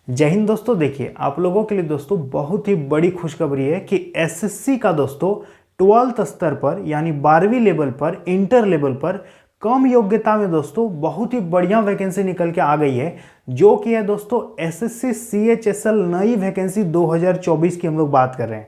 जय हिंद दोस्तों। देखिए आप लोगों के लिए दोस्तों बहुत ही बड़ी खुशखबरी है कि एसएससी का दोस्तों 12th स्तर पर यानी 12वीं लेवल पर, इंटर लेवल पर कम योग्यता में दोस्तों बहुत ही बढ़िया वैकेंसी निकल के आ गई है, जो कि है दोस्तों एसएससी सीएचएसएल नई वैकेंसी 2024 की हम लोग बात कर रहे हैं।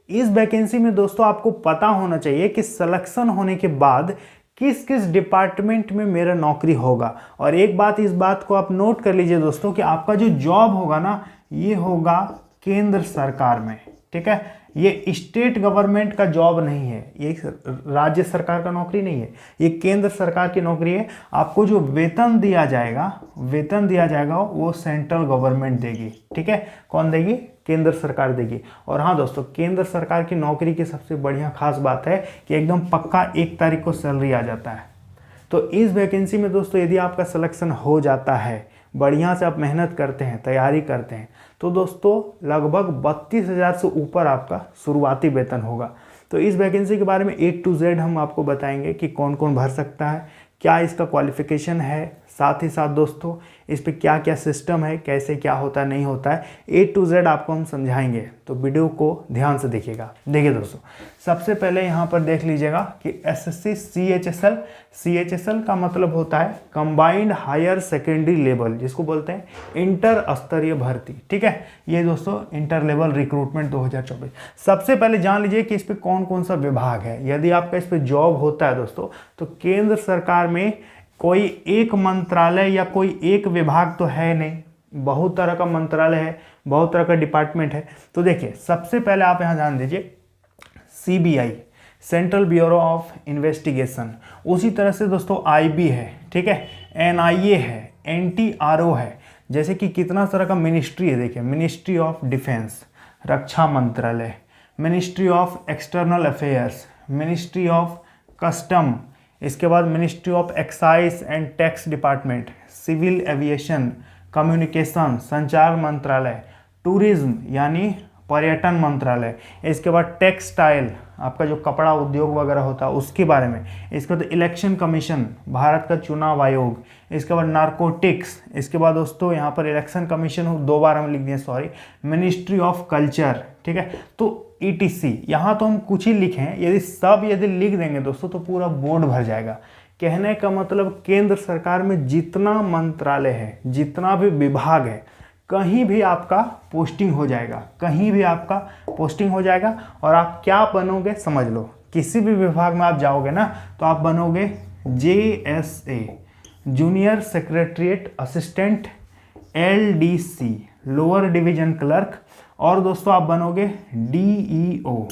इस वैकेंसी में दोस्तों आपको पता होना चाहिए कि सिलेक्शन होने के बाद किस किस डिपार्टमेंट में मेरा नौकरी होगा। और एक बात, इस बात को आप नोट कर लीजिए दोस्तों कि आपका जो जॉब होगा ना, ये होगा केंद्र सरकार में। ठीक है, ये स्टेट गवर्नमेंट का जॉब नहीं है, ये राज्य सरकार का नौकरी नहीं है, ये केंद्र सरकार की नौकरी है। आपको जो वेतन दिया जाएगा वो सेंट्रल गवर्नमेंट देगी। ठीक है, कौन देगी? केंद्र सरकार देगी। और हाँ दोस्तों, केंद्र सरकार की नौकरी की सबसे बढ़िया खास बात है कि एकदम पक्का 1 तारीख को सैलरी आ जाता है। तो इस वैकेंसी में दोस्तों यदि आपका सिलेक्शन हो जाता है, बढ़िया से आप मेहनत करते हैं, तैयारी करते हैं, तो दोस्तों लगभग 32,000 से ऊपर आपका शुरुआती वेतन होगा। तो इस वैकेंसी के बारे में A to Z हम आपको बताएंगे कि कौन कौन भर सकता है, क्या इसका क्वालिफिकेशन है, साथ ही साथ दोस्तों इस पर क्या क्या सिस्टम है, कैसे क्या होता है नहीं होता है, A to Z आपको हम समझाएंगे। तो वीडियो को ध्यान से देखिएगा। देखिए दोस्तों, सबसे पहले यहाँ पर देख लीजिएगा कि एसएससी सीएचएसएल का मतलब होता है कंबाइंड हायर सेकेंडरी लेवल, जिसको बोलते हैं इंटर स्तरीय भर्ती। ठीक है, ये दोस्तों इंटर लेवल रिक्रूटमेंट 2024। सबसे पहले जान लीजिए कि इस पर कौन कौन सा विभाग है। यदि आपका इस पर जॉब होता है दोस्तों, तो केंद्र सरकार में कोई एक मंत्रालय या कोई एक विभाग तो है नहीं, बहुत तरह का मंत्रालय है, बहुत तरह का डिपार्टमेंट है। तो देखिए सबसे पहले आप यहां ध्यान दीजिए, CBI central bureau of investigation, उसी तरह से दोस्तों आईबी है, ठीक है, एनआईए है, एनटीआरओ है। जैसे कि कितना तरह का मिनिस्ट्री है, देखिए मिनिस्ट्री ऑफ डिफेंस, रक्षा मंत्रालय, ministry of external affairs, ministry of custom, इसके बाद ministry of excise and tax department, civil aviation, communication संचार मंत्रालय, टूरिज्म यानी पर्यटन मंत्रालय, इसके बाद टेक्सटाइल आपका जो कपड़ा उद्योग वगैरह होता है उसके बारे में, इसके बाद इलेक्शन कमीशन भारत का चुनाव आयोग, इसके बाद नारकोटिक्स, इसके बाद दोस्तों यहाँ पर इलेक्शन कमीशन 2 बार हम लिख दिए, सॉरी, मिनिस्ट्री ऑफ कल्चर। ठीक है, तो ETC यहाँ तो हम कुछ ही लिखे हैं, यदि लिख देंगे दोस्तों तो पूरा बोर्ड भर जाएगा। कहने का मतलब केंद्र सरकार में जितना मंत्रालय है, जितना भी विभाग है, कहीं भी आपका पोस्टिंग हो जाएगा। और आप क्या बनोगे समझ लो, किसी भी विभाग में आप जाओगे ना तो आप बनोगे JSA junior secretariat assistant, LDC lower division clerk, और दोस्तों आप बनोगे DEO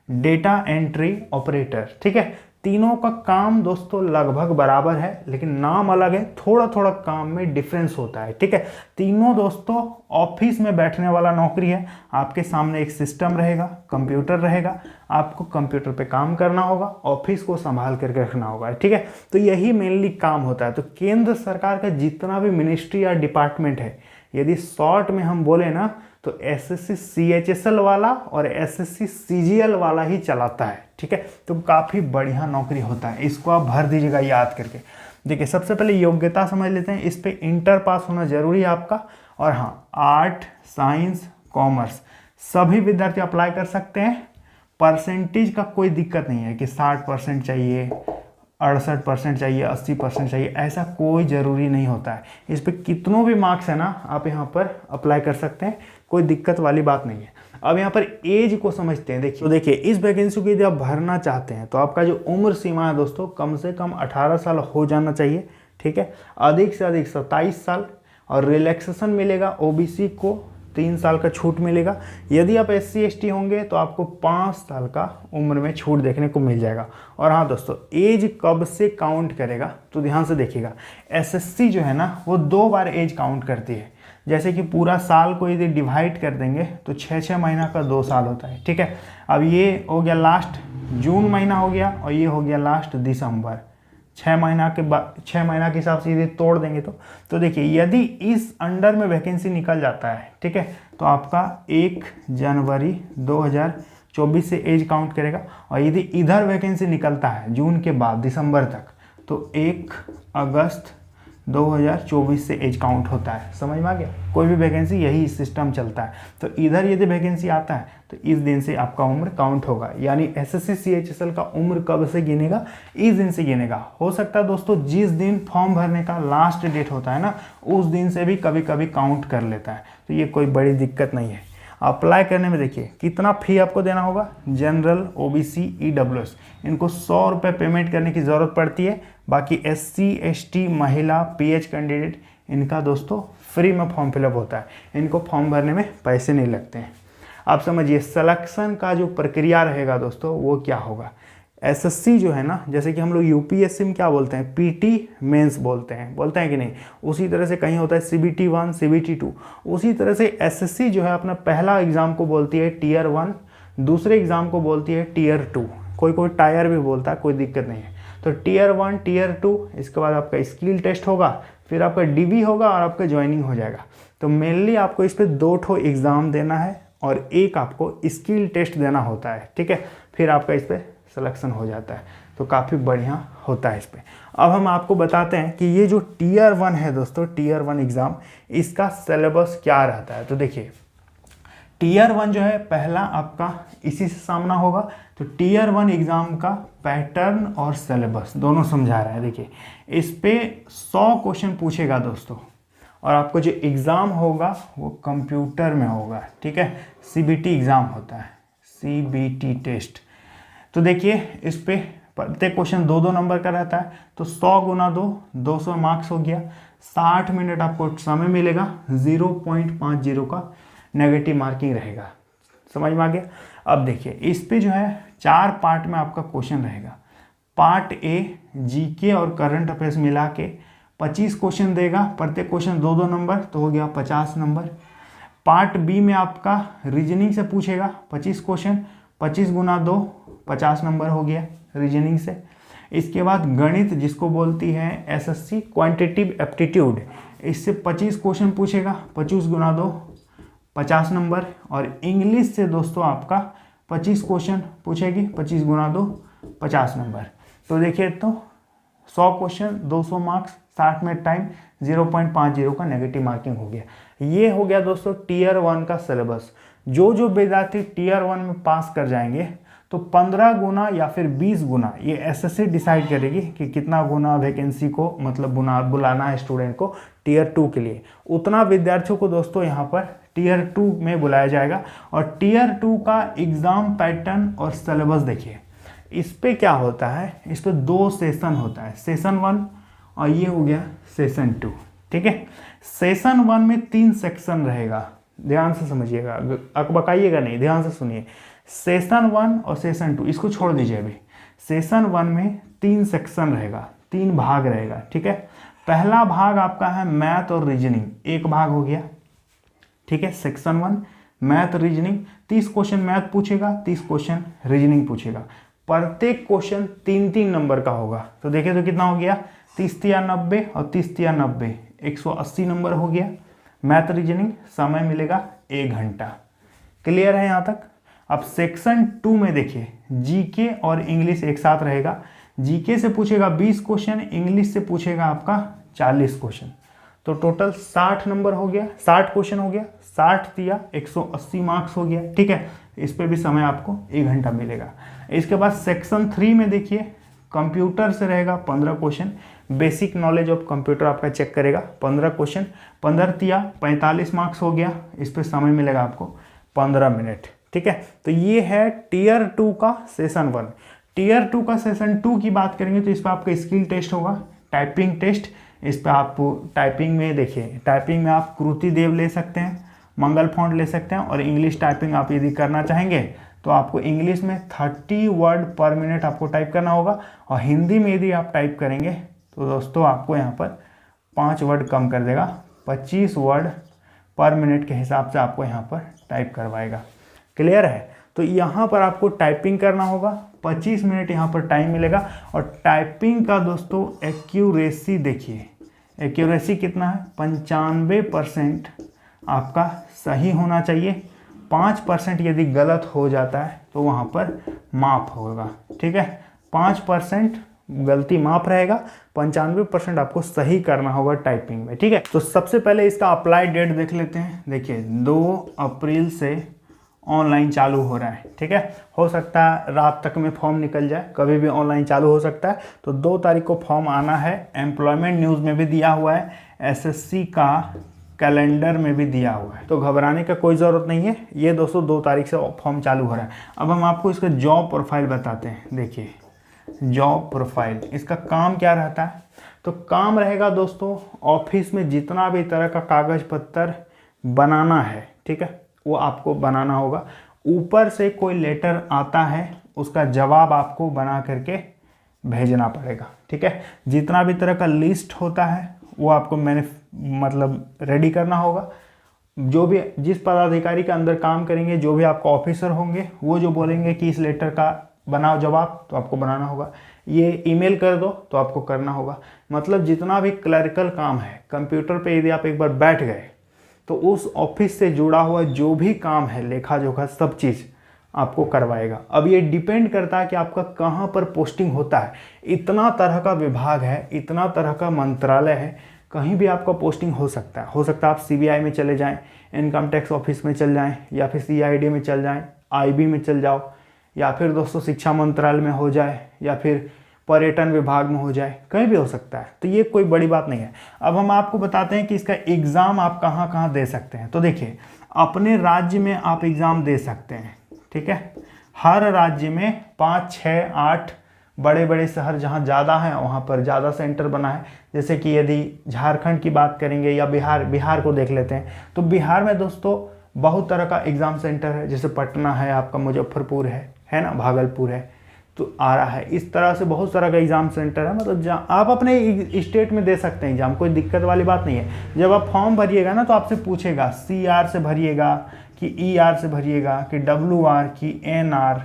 डेटा एंट्री ऑपरेटर। ठीक है, तीनों का काम दोस्तों लगभग बराबर है, लेकिन नाम अलग है, थोड़ा थोड़ा काम में डिफरेंस होता है। ठीक है, तीनों दोस्तों ऑफिस में बैठने वाला नौकरी है। आपके सामने एक सिस्टम रहेगा, कंप्यूटर रहेगा, आपको कंप्यूटर पे काम करना होगा, ऑफिस को संभाल करके रखना होगा। ठीक है, तो यही मेनली काम होता है। तो केंद्र सरकार का जितना भी मिनिस्ट्री या डिपार्टमेंट है, यदि शॉर्ट में हम बोले ना तो एसएससी सीएचएसएल वाला और एसएससी सीजीएल वाला ही चलाता है। ठीक है, तो काफ़ी बढ़िया नौकरी होता है, इसको आप भर दीजिएगा याद करके। देखिए सबसे पहले योग्यता समझ लेते हैं, इस पे इंटर पास होना जरूरी है आपका। और हाँ, आर्ट, साइंस, कॉमर्स सभी विद्यार्थी अप्लाई कर सकते हैं। परसेंटेज का कोई दिक्कत नहीं है कि 60% चाहिए, 68% चाहिए, 80% चाहिए, ऐसा कोई ज़रूरी नहीं होता है। इस पर कितनों भी मार्क्स है ना, आप यहाँ पर अप्लाई कर सकते हैं, कोई दिक्कत वाली बात नहीं है। अब यहाँ पर एज को समझते हैं। देखिए, तो देखिए इस वैकेंसी को यदि आप भरना चाहते हैं तो आपका जो उम्र सीमा है दोस्तों, कम से कम 18 साल हो जाना चाहिए। ठीक है, अधिक से अधिक 27 साल, और रिलैक्सेशन मिलेगा, OBC को 3 साल का छूट मिलेगा। यदि आप SC ST होंगे तो आपको 5 साल का उम्र में छूट देखने को मिल जाएगा। और हाँ दोस्तों, एज कब से काउंट करेगा तो ध्यान से देखिएगा, SSC जो है ना वो 2 बार एज काउंट करती है। जैसे कि पूरा साल को यदि डिवाइड कर देंगे तो 6 महीना का 2 साल होता है। ठीक है, अब ये हो गया लास्ट जून महीना हो गया, और ये हो गया लास्ट दिसंबर। 6 महीना के बाद 6 महीना के हिसाब से यदि तोड़ देंगे तो देखिए यदि इस अंडर में वैकेंसी निकल जाता है, ठीक है, तो आपका 1 जनवरी 2024 से एज काउंट करेगा। और यदि इधर वैकेंसी निकलता है जून के बाद दिसंबर तक, तो 1 अगस्त 2024 से एज काउंट होता है। समझ में आ गया? कोई भी वैकेंसी यही सिस्टम चलता है। तो इधर यदि वैकेंसी आता है तो इस दिन से आपका उम्र काउंट होगा, यानी एसएससी सीएचएसएल का उम्र कब से गिनेगा? इस दिन से गिनेगा। हो सकता है दोस्तों जिस दिन फॉर्म भरने का लास्ट डेट होता है ना, उस दिन से भी कभी कभी काउंट कर लेता है। तो ये कोई बड़ी दिक्कत नहीं है। अप्लाई करने में देखिए कितना फी आपको देना होगा। जनरल, ओबीसी, ईडब्ल्यूएस इनको 100 रुपये पेमेंट करने की ज़रूरत पड़ती है। बाकी एससी, एसटी, महिला, पीएच कैंडिडेट इनका दोस्तों फ्री में फॉर्म फिलअप होता है। इनको फॉर्म भरने में पैसे नहीं लगते हैं। आप समझिए सिलेक्शन का जो प्रक्रिया रहेगा दोस्तों वो क्या होगा। एसएससी जो है ना, जैसे कि हम लोग यूपीएससी में क्या बोलते हैं, पीटी मेंस बोलते हैं कि नहीं, उसी तरह से कहीं होता है सीबीटी 1, सीबीटी 2। उसी तरह से एसएससी जो है अपना पहला एग्ज़ाम को बोलती है टीयर 1, दूसरे एग्ज़ाम को बोलती है टीयर 2, कोई टायर भी बोलता है, कोई दिक्कत नहीं है। तो टीयर 1, टीयर 2, इसके बाद आपका स्किल टेस्ट होगा, फिर आपका डीबी होगा और आपका ज्वाइनिंग हो जाएगा। तो मेनली आपको इस पर 2 एग्ज़ाम देना है और एक आपको स्किल टेस्ट देना होता है, ठीक है। फिर आपका इस पर सिलेक्शन हो जाता है। तो काफ़ी बढ़िया होता है इस पर। अब हम आपको बताते हैं कि ये जो टीयर 1 है दोस्तों, टीयर 1 एग्ज़ाम, इसका सिलेबस क्या रहता है। तो देखिए टीयर 1 जो है पहला आपका इसी से सामना होगा। तो टीयर 1 एग्ज़ाम का पैटर्न और सिलेबस दोनों समझा रहा है। देखिए इस पे 100 क्वेश्चन पूछेगा दोस्तों, और आपको जो एग्ज़ाम होगा वो कंप्यूटर में होगा, ठीक है। सीबीटी एग्ज़ाम होता है, सीबीटी टेस्ट। तो देखिए इस पे प्रत्येक क्वेश्चन 2-2 नंबर का रहता है। तो 100 गुना 2, 200 मार्क्स हो गया। 60 मिनट आपको समय मिलेगा। 0.50 का नेगेटिव मार्किंग रहेगा। समझ में आ गया? अब देखिए इस पे जो है 4 पार्ट में आपका क्वेश्चन रहेगा। पार्ट ए जीके और करंट अफेयर्स मिला के 25 क्वेश्चन देगा, प्रत्येक क्वेश्चन 2-2 नंबर, तो हो गया 50 नंबर। पार्ट बी में आपका रीजनिंग से पूछेगा 25 क्वेश्चन, 25 गुना 2, 50 नंबर हो गया रीजनिंग से। इसके बाद गणित, जिसको बोलती है एसएससी क्वांटिटेटिव एप्टीट्यूड, इससे 25 क्वेश्चन पूछेगा, 25 गुना 2, 50 नंबर। और इंग्लिश से दोस्तों आपका 25 क्वेश्चन पूछेगी, 25 गुना 2, 50 नंबर। तो देखिए तो 100 क्वेश्चन, 200 मार्क्स, 60 मिनट टाइम, 0.50 का नेगेटिव मार्किंग हो गया। ये हो गया दोस्तों टीयर 1 का सिलेबस। जो विद्यार्थी टीयर 1 में पास कर जाएंगे तो 15 गुना या फिर 20 गुना ये एसएससी डिसाइड करेगी कि कितना गुना वैकेंसी को मतलब बुलाना है स्टूडेंट को टीयर 2 के लिए। उतना विद्यार्थियों को दोस्तों यहाँ पर टीयर 2 में बुलाया जाएगा। और टीयर 2 का एग्ज़ाम पैटर्न और सिलेबस देखिए। इस पे क्या होता है, इस पे 2 सेशन होता है, सेशन 1 और ये हो गया सेशन 2, ठीक है। सेशन 1 में 3 सेक्शन रहेगा, ध्यान से समझिएगा, अकबकाइएगा नहीं, ध्यान से सुनिए। सेशन 1 और सेशन 2 इसको छोड़ दीजिए अभी। सेशन 1 में 3 सेक्शन रहेगा, 3 भाग रहेगा, ठीक है। पहला भाग आपका है मैथ और रीजनिंग, एक भाग हो गया, ठीक है। Section 1 math reasoning, 30 question math पूछेगा, 30 क्वेश्चन रीजनिंग पूछेगा। प्रत्येक क्वेश्चन 3-3 नंबर का होगा। तो देखिए तो कितना हो गया, 30-90 और 30-90, 180 नंबर हो गया। मैथ रीजनिंग समय मिलेगा 1 घंटा। क्लियर है यहाँ तक? अब सेक्शन 2 में देखिए जीके और इंग्लिश एक साथ रहेगा। जीके से पूछेगा 20 क्वेश्चन, इंग्लिश से पूछेगा आपका 40 क्वेश्चन। तो टोटल 60 नंबर हो गया, 60 क्वेश्चन हो गया, 60 दिया 180 मार्क्स हो गया, ठीक है। इस पे भी समय आपको 1 घंटा मिलेगा। इसके बाद सेक्शन 3 में देखिए कंप्यूटर से रहेगा 15 question, basic knowledge of computer आपका चेक करेगा, 15 क्वेश्चन, 15 दिया 45 मार्क्स हो गया। इस पे समय मिलेगा आपको 15 मिनट, ठीक है। तो ये है टीयर 2 का सेशन 1। टीयर 2 का सेशन 2 की बात करेंगे तो इस पर आपका स्किल टेस्ट होगा, टाइपिंग टेस्ट। इस पर आप टाइपिंग में देखिए, टाइपिंग में आप कृति देव ले सकते हैं, मंगल फॉन्ट ले सकते हैं। और इंग्लिश टाइपिंग आप यदि करना चाहेंगे तो आपको इंग्लिश में 30 वर्ड पर मिनट आपको टाइप करना होगा। और हिंदी में यदि आप टाइप करेंगे तो दोस्तों आपको यहाँ पर 5 वर्ड कम कर देगा, 25 वर्ड पर मिनट के हिसाब से आपको यहाँ पर टाइप करवाएगा। क्लियर है? तो यहाँ पर आपको टाइपिंग करना होगा, 25 मिनट यहाँ पर टाइम मिलेगा। और टाइपिंग का दोस्तों एक्यूरेसी देखिए, एक्यूरेसी कितना है, 95% आपका सही होना चाहिए। 5% यदि गलत हो जाता है तो वहाँ पर माफ होगा, ठीक है। 5% गलती माफ रहेगा, 95% आपको सही करना होगा टाइपिंग में, ठीक है। तो सबसे पहले इसका अप्लाई डेट देख लेते हैं। देखिए 2 अप्रैल से ऑनलाइन चालू हो रहा है, ठीक है। हो सकता है रात तक में फॉर्म निकल जाए, कभी भी ऑनलाइन चालू हो सकता है। तो 2 तारीख को फॉर्म आना है। एम्प्लॉयमेंट न्यूज़ में भी दिया हुआ है, एसएससी का कैलेंडर में भी दिया हुआ है, तो घबराने का कोई ज़रूरत नहीं है। ये दोस्तों 2 तारीख से फॉर्म चालू हो रहा है। अब हम आपको इसका जॉब प्रोफाइल बताते हैं। देखिए जॉब प्रोफाइल, इसका काम क्या रहता है? तो काम रहेगा दोस्तों, ऑफिस में जितना भी तरह का कागज पत्तर बनाना है, ठीक है, वो आपको बनाना होगा। ऊपर से कोई लेटर आता है, उसका जवाब आपको बना करके भेजना पड़ेगा, ठीक है। जितना भी तरह का लिस्ट होता है वो आपको रेडी करना होगा। जो भी जिस पदाधिकारी के अंदर काम करेंगे, जो भी आपको ऑफिसर होंगे, वो जो बोलेंगे कि इस लेटर का बनाओ जवाब, तो आपको बनाना होगा। ये ईमेल कर दो तो आपको करना होगा। मतलब जितना भी क्लरिकल काम है, कंप्यूटर पे यदि आप एक बार बैठ गए तो उस ऑफिस से जुड़ा हुआ जो भी काम है, लेखा जोखा सब चीज़ आपको करवाएगा। अब ये डिपेंड करता है कि आपका कहाँ पर पोस्टिंग होता है। इतना तरह का विभाग है, इतना तरह का मंत्रालय है, कहीं भी आपका पोस्टिंग हो सकता है। आप सीबीआई में चले जाएं, इनकम टैक्स ऑफिस में चल जाएं, या फिर सीआईडी में चल जाएं, आईबी में चल जाओ, या फिर दोस्तों शिक्षा मंत्रालय में हो जाए, या फिर पर्यटन विभाग में हो जाए, कहीं भी हो सकता है। तो ये कोई बड़ी बात नहीं है। अब हम आपको बताते हैं कि इसका एग्ज़ाम आप कहाँ कहाँ दे सकते हैं। तो देखिए अपने राज्य में आप एग्ज़ाम दे सकते हैं, ठीक है। हर राज्य में 5, 6, 8 बड़े बड़े शहर जहाँ ज़्यादा हैं वहाँ पर ज़्यादा सेंटर बना है। जैसे कि यदि झारखंड की बात करेंगे या बिहार को देख लेते हैं, तो बिहार में दोस्तों बहुत तरह का एग्ज़ाम सेंटर है। जैसे पटना है, आपका मुजफ्फरपुर है ना, भागलपुर है, तो आरा है। इस तरह से बहुत तरह का एग्ज़ाम सेंटर है। मतलब जहाँ आप अपने स्टेट में दे सकते हैं एग्ज़ाम, कोई दिक्कत वाली बात नहीं है। जब आप फॉर्म भरिएगा ना, तो आपसे पूछेगा CR से भरिएगा कि ER से भरिएगा कि WR कि NR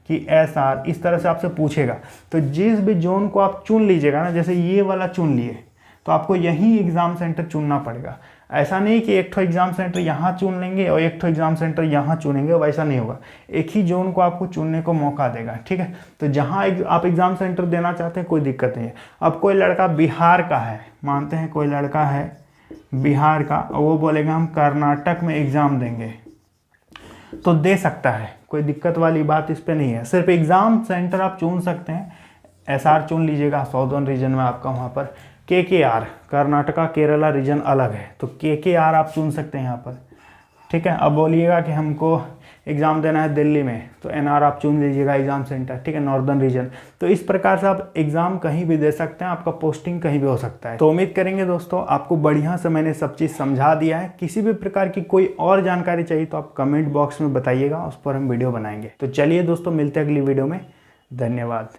कि SR, इस तरह से आपसे पूछेगा। तो जिस भी जोन को आप चुन लीजिएगा ना, जैसे ये वाला चुन लिए, तो आपको यही एग्ज़ाम सेंटर चुनना पड़ेगा। ऐसा नहीं कि एक ठो एग्ज़ाम सेंटर यहाँ चुन लेंगे और एक ठो एग्ज़ाम सेंटर यहाँ चुनेंगे, वैसा नहीं होगा। एक ही जोन को आपको चुनने को मौका देगा, ठीक है। तो जहाँ आप एग्ज़ाम सेंटर देना चाहते हैं कोई दिक्कत नहीं है। अब कोई लड़का बिहार का है, मानते हैं कोई लड़का है बिहार का, और वो बोलेगा हम कर्नाटक में एग्ज़ाम देंगे, तो दे सकता है, कोई दिक्कत वाली बात इस पर नहीं है। सिर्फ एग्ज़ाम सेंटर आप चुन सकते हैं। SR चुन लीजिएगा, साउदर्न रीजन में आपका वहाँ पर। KKR कर्नाटका केरला रीजन अलग है, तो KKR आप चुन सकते हैं यहाँ पर, ठीक है। अब बोलिएगा कि हमको एग्ज़ाम देना है दिल्ली में, तो NR आप चुन लीजिएगा एग्ज़ाम सेंटर, ठीक है, नॉर्दर्न रीजन। तो इस प्रकार से आप एग्ज़ाम कहीं भी दे सकते हैं, आपका पोस्टिंग कहीं भी हो सकता है। तो उम्मीद करेंगे दोस्तों आपको बढ़िया से मैंने सब चीज़ समझा दिया है। किसी भी प्रकार की कोई और जानकारी चाहिए तो आप कमेंट बॉक्स में बताइएगा, उस पर हम वीडियो बनाएंगे। तो चलिए दोस्तों, मिलते हैं अगली वीडियो में। धन्यवाद।